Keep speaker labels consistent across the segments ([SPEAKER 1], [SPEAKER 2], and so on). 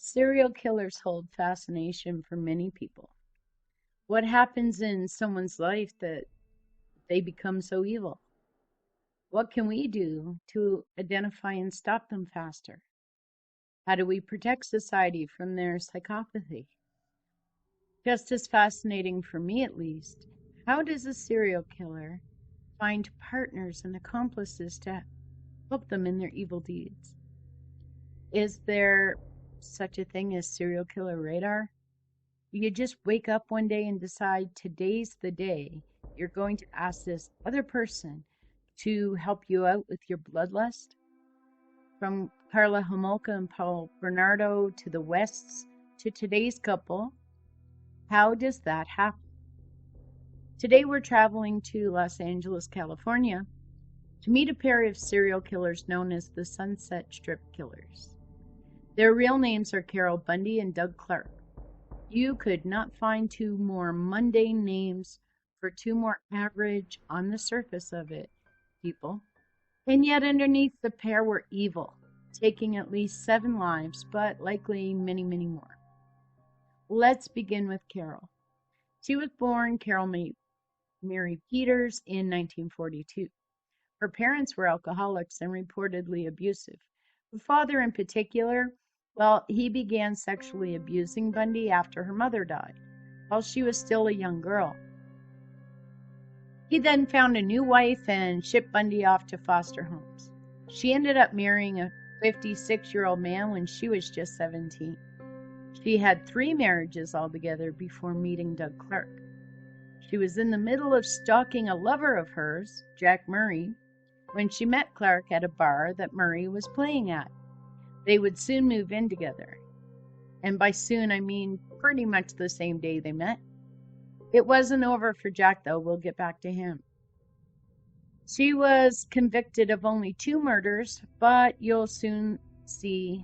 [SPEAKER 1] Serial killers hold fascination for many people. What happens in someone's life that they become so evil? What can we do to identify and stop them faster? How do we protect society from their psychopathy? Just as fascinating for me, at least, how does a serial killer find partners and accomplices to help them in their evil deeds? Is there such a thing as serial killer radar? You just wake up one day and decide today's the day you're going to ask this other person to help you out with your bloodlust? From Carla Homolka and Paul Bernardo to the Wests to today's couple, how does that happen? Today we're traveling to Los Angeles, California to meet a pair of serial killers known as the Sunset Strip Killers. Their real names are Carol Bundy and Doug Clark. You could not find two more mundane names for two more average, on the surface of it, people. And yet underneath the pair were evil, taking at least 7 lives, but likely many, many more. Let's begin with Carol. She was born Carol Mary Peters in 1942. Her parents were alcoholics and reportedly abusive. Her father in particular, well, he began sexually abusing Bundy after her mother died, while she was still a young girl. He then found a new wife and shipped Bundy off to foster homes. She ended up marrying a 56-year-old man when she was just 17. She had 3 marriages altogether before meeting Doug Clark. She was in the middle of stalking a lover of hers, Jack Murray, when she met Clark at a bar that Murray was playing at. They would soon move in together. And by soon, I mean pretty much the same day they met. It wasn't over for Jack, though. We'll get back to him. She was convicted of only 2 murders, but you'll soon see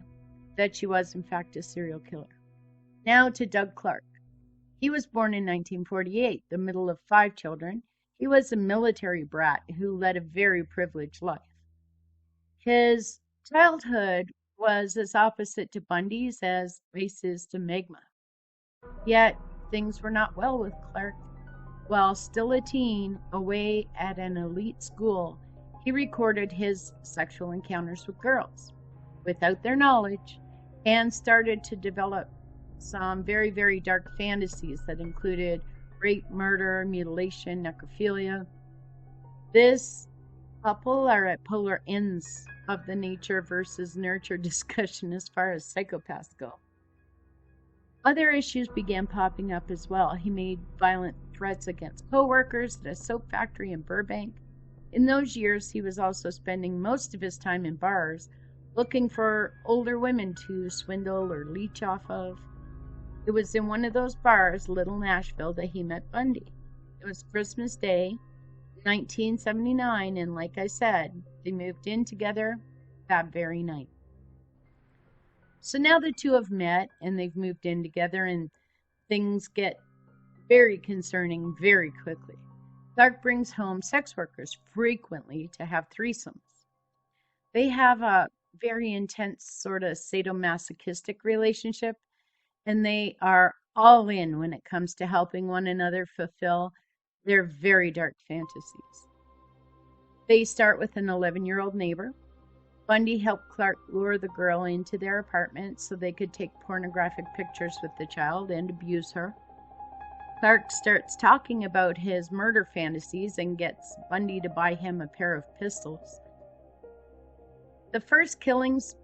[SPEAKER 1] that she was, in fact, a serial killer. Now to Doug Clark. He was born in 1948, the middle of 5 children. He was a military brat who led a very privileged life. His childhood was as opposite to Bundy's as ice is to magma. Yet things were not well with Clark. While still a teen, away at an elite school, he recorded his sexual encounters with girls without their knowledge and started to develop some very, very dark fantasies that included rape, murder, mutilation, necrophilia. This couple are at polar ends of the nature versus nurture discussion as far as psychopaths go. Other issues began popping up as well. He made violent threats against co-workers at a soap factory in Burbank. In those years, he was also spending most of his time in bars looking for older women to swindle or leech off of. It was in one of those bars, Little Nashville, that he met Bundy. It was Christmas Day, 1979, and like I said, they moved in together that very night. So now the two have met and they've moved in together, and things get very concerning very quickly. Clark brings home sex workers frequently to have threesomes. They have a very intense sort of sadomasochistic relationship, and they are all in when it comes to helping one another fulfill their very dark fantasies. They start with an 11-year-old neighbor. Bundy helped Clark lure the girl into their apartment so they could take pornographic pictures with the child and abuse her. Clark starts talking about his murder fantasies and gets Bundy to buy him a pair of pistols. The first killings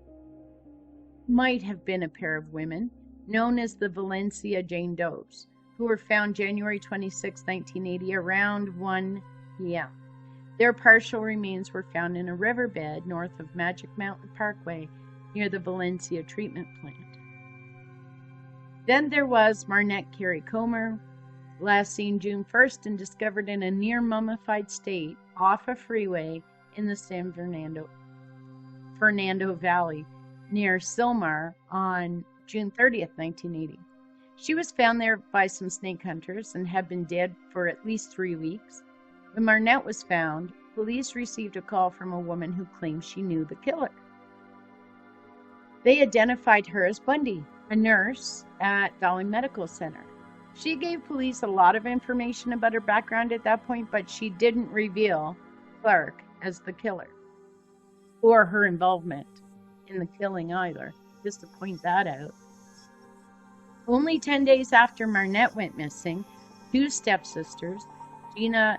[SPEAKER 1] might have been a pair of women, known as the Valencia Jane Does, who were found January 26, 1980, around 1 p.m. Their partial remains were found in a riverbed north of Magic Mountain Parkway near the Valencia treatment plant. Then there was Marnette Carey Comer, last seen June 1st and discovered in a near mummified state off a freeway in the San Fernando Valley near Silmar on June 30th, 1980. She was found there by some snake hunters and had been dead for at least 3 weeks. When Marnette was found, police received a call from a woman who claimed she knew the killer. They identified her as Bundy, a nurse at Valley Medical Center. She gave police a lot of information about her background at that point, but she didn't reveal Clark as the killer or her involvement in the killing either, just to point that out. Only 10 days after Marnette went missing, two stepsisters, Gina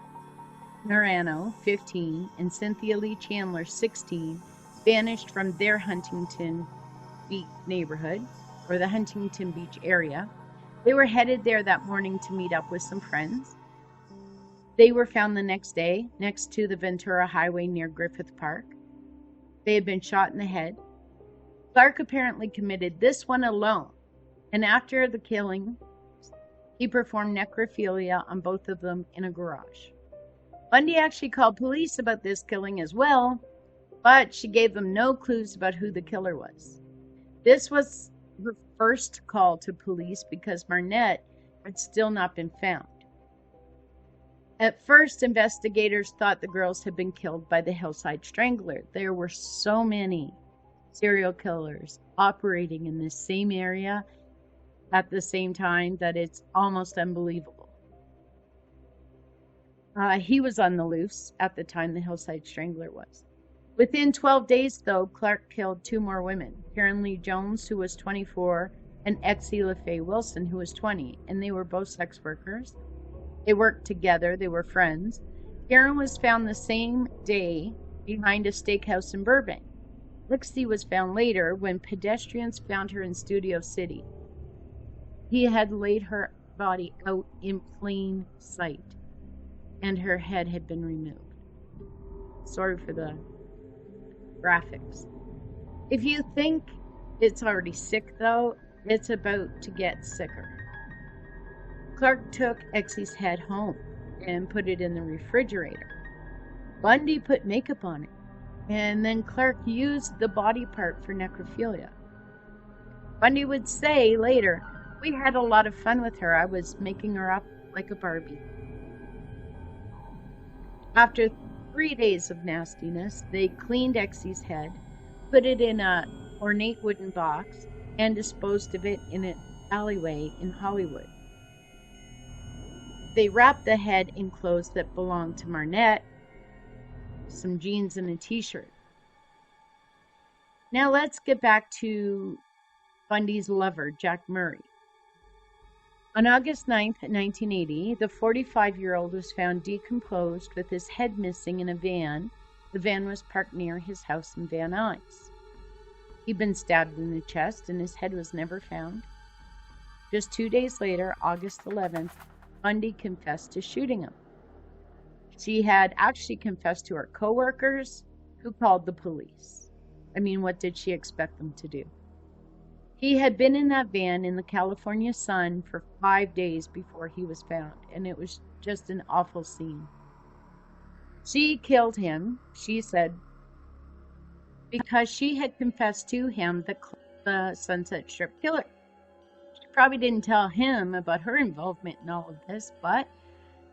[SPEAKER 1] Narano, 15, and Cynthia Lee Chandler, 16, vanished from their Huntington Beach neighborhood, or the Huntington Beach area. They were headed there that morning to meet up with some friends. They were found the next day next to the Ventura Highway near Griffith Park. They had been shot in the head. Clark apparently committed this one alone, and after the killing, he performed necrophilia on both of them in a garage. Bundy actually called police about this killing as well, but she gave them no clues about who the killer was. This was her first call to police because Marnette had still not been found. At first, investigators thought the girls had been killed by the Hillside Strangler. There were so many serial killers operating in this same area at the same time that it's almost unbelievable. He was on the loose at the time the Hillside Strangler was. Within 12 days, though, Clark killed two more women, Karen Lee Jones, who was 24, and Exie LaFaye Wilson, who was 20, and they were both sex workers. They worked together. They were friends. Karen was found the same day behind a steakhouse in Burbank. Exie was found later when pedestrians found her in Studio City. He had laid her body out in plain sight, and her head had been removed. Sorry for the graphics. If you think it's already sick, though, it's about to get sicker. Clark took Exie's head home and put it in the refrigerator. Bundy put makeup on it, and then Clark used the body part for necrophilia. Bundy would say later, "We had a lot of fun with her. I was making her up like a Barbie." After 3 days of nastiness, they cleaned Exie's head, put it in an ornate wooden box, and disposed of it in an alleyway in Hollywood. They wrapped the head in clothes that belonged to Marnette, some jeans and a t-shirt. Now let's get back to Bundy's lover, Jack Murray. On August 9th, 1980, the 45-year-old was found decomposed with his head missing in a van. The van was parked near his house in Van Nuys. He'd been stabbed in the chest and his head was never found. Just 2 days later, August 11th, Bundy confessed to shooting him. She had actually confessed to her coworkers, who called the police. I mean, what did she expect them to do? He had been in that van in the California sun for 5 days before he was found, and it was just an awful scene. She killed him, she said, because she had confessed to him the Sunset Strip killer. She probably didn't tell him about her involvement in all of this, but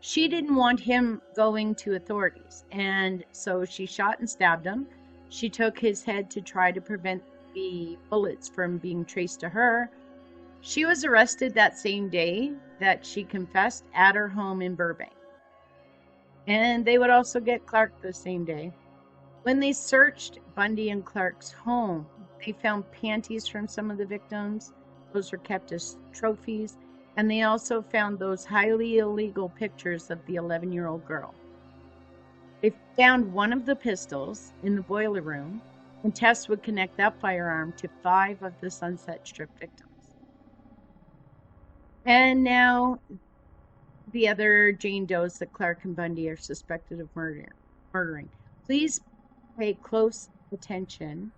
[SPEAKER 1] she didn't want him going to authorities, and so she shot and stabbed him. She took his head to try to prevent the bullets from being traced to her. She was arrested that same day that she confessed at her home in Burbank. And they would also get Clark the same day. When they searched Bundy and Clark's home, they found panties from some of the victims. Those were kept as trophies. And they also found those highly illegal pictures of the 11-year-old girl. They found one of the pistols in the boiler room, and tests would connect that firearm to 5 of the Sunset Strip victims. And now the other Jane Does that Clark and Bundy are suspected of murdering. Please pay close attention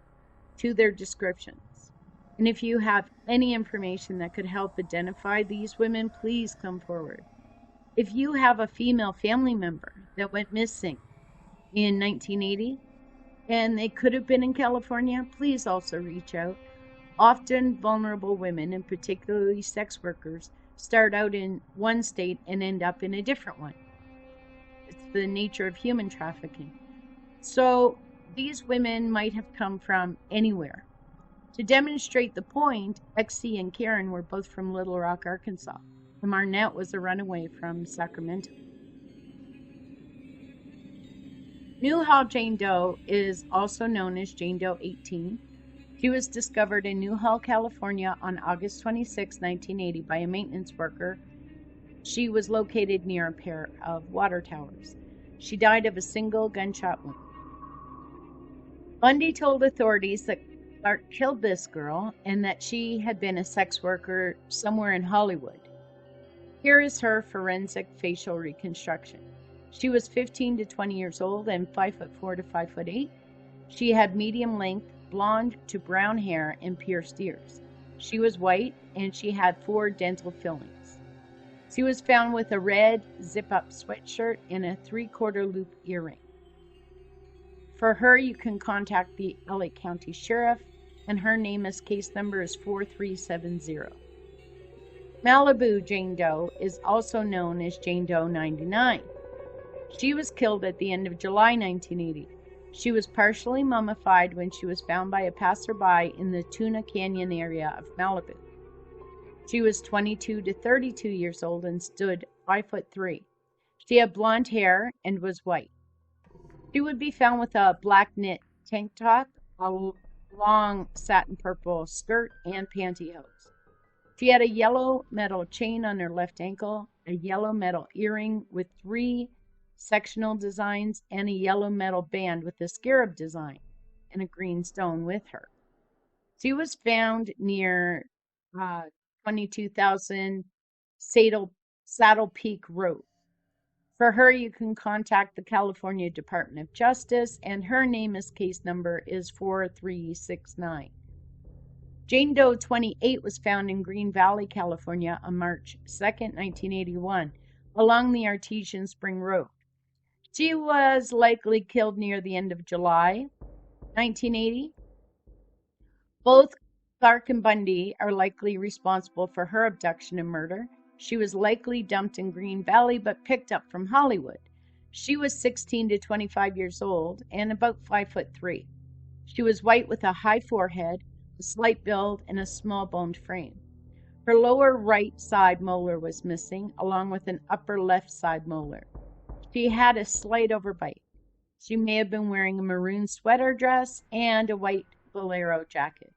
[SPEAKER 1] to their descriptions. And if you have any information that could help identify these women, please come forward. If you have a female family member that went missing in 1980, and they could have been in California, please also reach out. Often vulnerable women, and particularly sex workers, start out in one state and end up in a different one. It's the nature of human trafficking. So these women might have come from anywhere. To demonstrate the point, XC and Karen were both from Little Rock, Arkansas. The Marnette was a runaway from Sacramento. Newhall Jane Doe is also known as Jane Doe 18. She was discovered in Newhall, California on August 26, 1980 by a maintenance worker. She was located near a pair of water towers. She died of a single gunshot wound. Bundy told authorities that Clark killed this girl and that she had been a sex worker somewhere in Hollywood. Here is her forensic facial reconstruction. She was 15 to 20 years old and 5'4" to 5'8". She had medium length, blonde to brown hair and pierced ears. She was white and she had 4 dental fillings. She was found with a red zip-up sweatshirt and a 3/4 loop earring. For her, you can contact the LA County Sheriff, and her name as case number is 4370. Malibu Jane Doe is also known as Jane Doe 99. She was killed at the end of July 1980. She was partially mummified when she was found by a passerby in the Tuna Canyon area of Malibu. She was 22 to 32 years old and stood 5'3". She had blonde hair and was white. She would be found with a black knit tank top, a long satin purple skirt, and pantyhose. She had a yellow metal chain on her left ankle, a yellow metal earring with 3 sectional designs, and a yellow metal band with a scarab design and a green stone with her. She was found near 22,000 Saddle Peak Road. For her, you can contact the California Department of Justice, and her name as case number is 4369. Jane Doe 28 was found in Green Valley, California on March 2nd, 1981, along the Artesian Spring Road. She was likely killed near the end of July 1980. Both Clark and Bundy are likely responsible for her abduction and murder. She was likely dumped in Green Valley but picked up from Hollywood. She was 16 to 25 years old and about 5'3". She was white with a high forehead, a slight build, and a small boned frame. Her lower right side molar was missing, along with an upper left side molar. She had a slight overbite. She may have been wearing a maroon sweater dress and a white bolero jacket.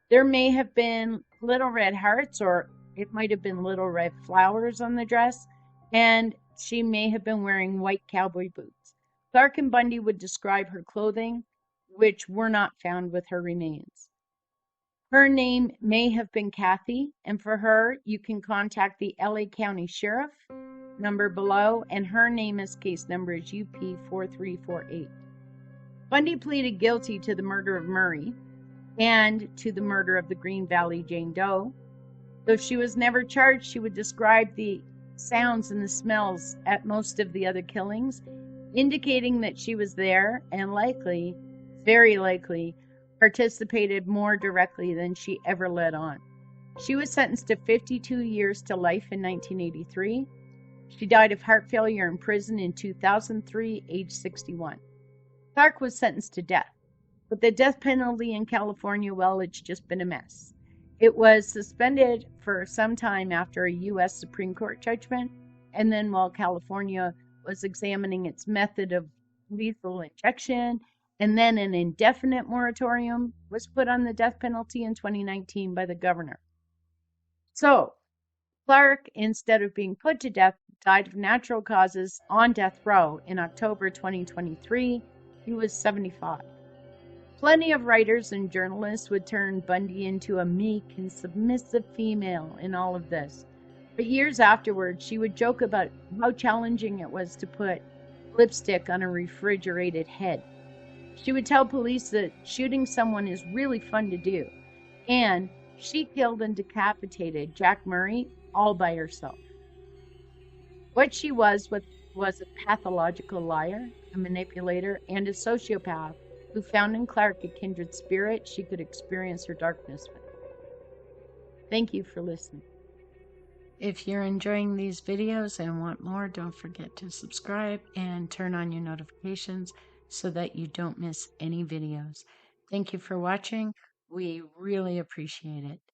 [SPEAKER 1] There may have been little red hearts, or it might have been little red flowers on the dress, and she may have been wearing white cowboy boots. Clark and Bundy would describe her clothing, which were not found with her remains. Her name may have been Kathy, and for her, you can contact the LA County Sheriff, number below, and her name as case number is UP4348. Bundy pleaded guilty to the murder of Murray and to the murder of the Green Valley Jane Doe. Though she was never charged, she would describe the sounds and the smells at most of the other killings, indicating that she was there and likely, very likely, participated more directly than she ever let on. She was sentenced to 52 years to life in 1983. She died of heart failure in prison in 2003, age 61. Clark was sentenced to death, but the death penalty in California, well, it's just been a mess. It was suspended for some time after a U.S. Supreme Court judgment, and then while California was examining its method of lethal injection, and then an indefinite moratorium was put on the death penalty in 2019 by the governor. So, Clark, instead of being put to death, died of natural causes on death row in October 2023. He was 75. Plenty of writers and journalists would turn Bundy into a meek and submissive female in all of this. But years afterwards, she would joke about how challenging it was to put lipstick on a refrigerated head. She would tell police that shooting someone is really fun to do, and she killed and decapitated Jack Murray all by herself. What she was a pathological liar, a manipulator, and a sociopath who found in Clark a kindred spirit she could experience her darkness with. Thank you for listening. If you're enjoying these videos and want more, don't forget to subscribe and turn on your notifications so that you don't miss any videos. Thank you for watching. We really appreciate it.